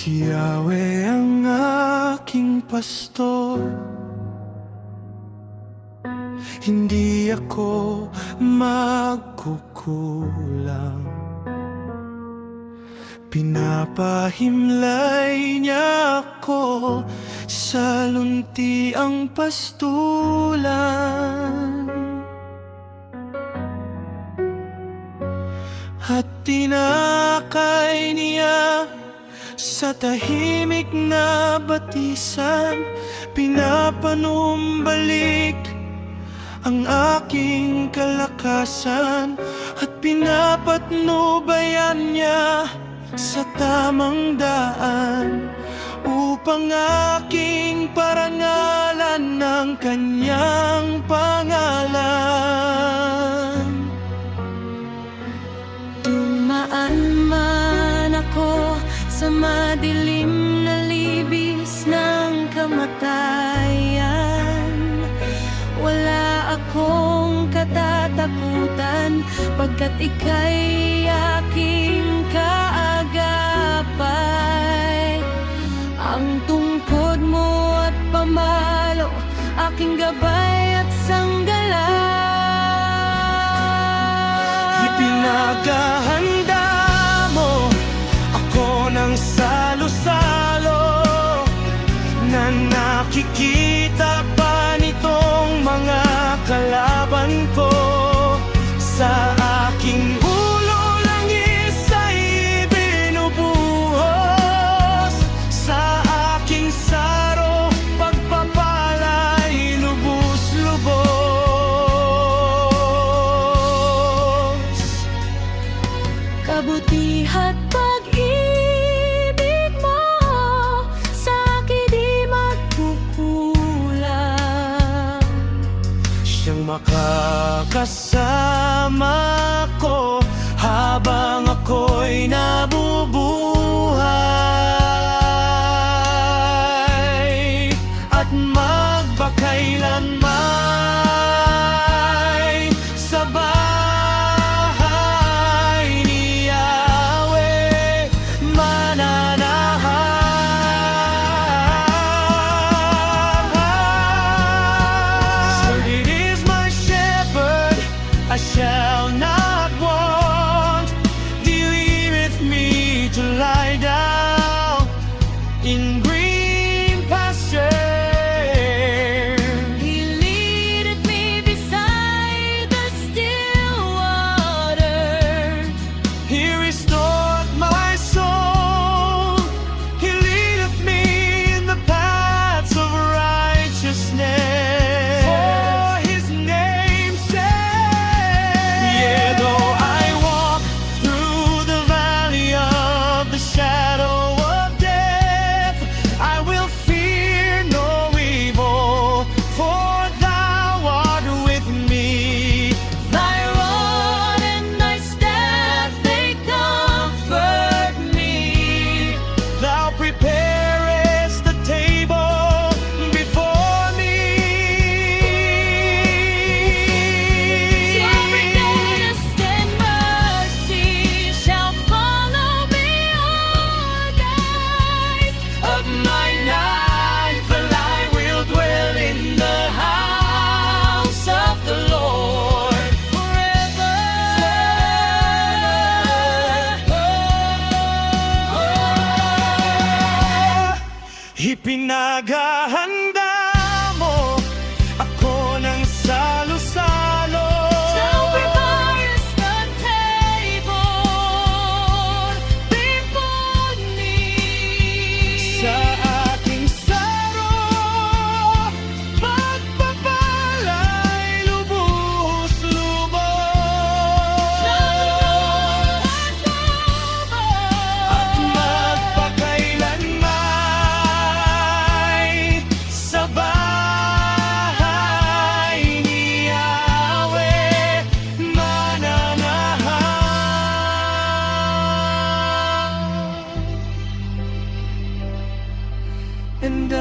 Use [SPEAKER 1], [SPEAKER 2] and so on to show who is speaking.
[SPEAKER 1] Yahweh ang aking pastor, hindi ako magkukulang. Pinapahimlay niya ako sa luntiang pastulan, at tinakay niya sa tahimik na batisan. Pinapanumbalik ang aking kalakasan, at pinapatnubayan niya sa tamang daan, upang aking parangalan ng kanyang pangalan.
[SPEAKER 2] Dumaan man ako sa madilim na libis ng kamatayan, wala akong katatakutan, pagkat ika'y aking kaagapay. Ang tungkod mo at pamalo, aking gabay at sanggalaw.
[SPEAKER 1] Ipinaghahanda mo ako ng salo-salo, na nakikita pa nitong mga kalaban ko. Sa aking ulo langis ay binubuhos, sa aking saro pagpapala'y lubos-lubos.
[SPEAKER 2] Kabutihat pag-ibig mo sa'kin di magkukulang.
[SPEAKER 1] Siyang makakasama ko habang ako'y nabubuhay, at magpakailanman sa bahay ni Yahweh mananahan. So it is my shepherd, I shall not want. He leadeth me to lie down in green pasture.
[SPEAKER 2] He leadeth me beside the still waters.
[SPEAKER 1] He restored my soul. He leadeth me in the paths of righteousness for his name's sake. Yea, though I walk through the valley of the shadow of death, I will fear no evil, for thou art with me.
[SPEAKER 2] Thy rod and thy staff, they comfort me.
[SPEAKER 1] Thou preparest the table before me.
[SPEAKER 2] Surely goodness and mercy shall follow me all the days
[SPEAKER 1] Of my life, and I will dwell in the house of the Lord
[SPEAKER 2] forever.
[SPEAKER 1] Ipinaghahanda mo ako ng salo-salo,
[SPEAKER 2] Thou preparest the table before me.
[SPEAKER 1] sa aking saro pagpapala'y lubos-lubos, at magpakailanman sa bahay ni Yahweh mananahan. And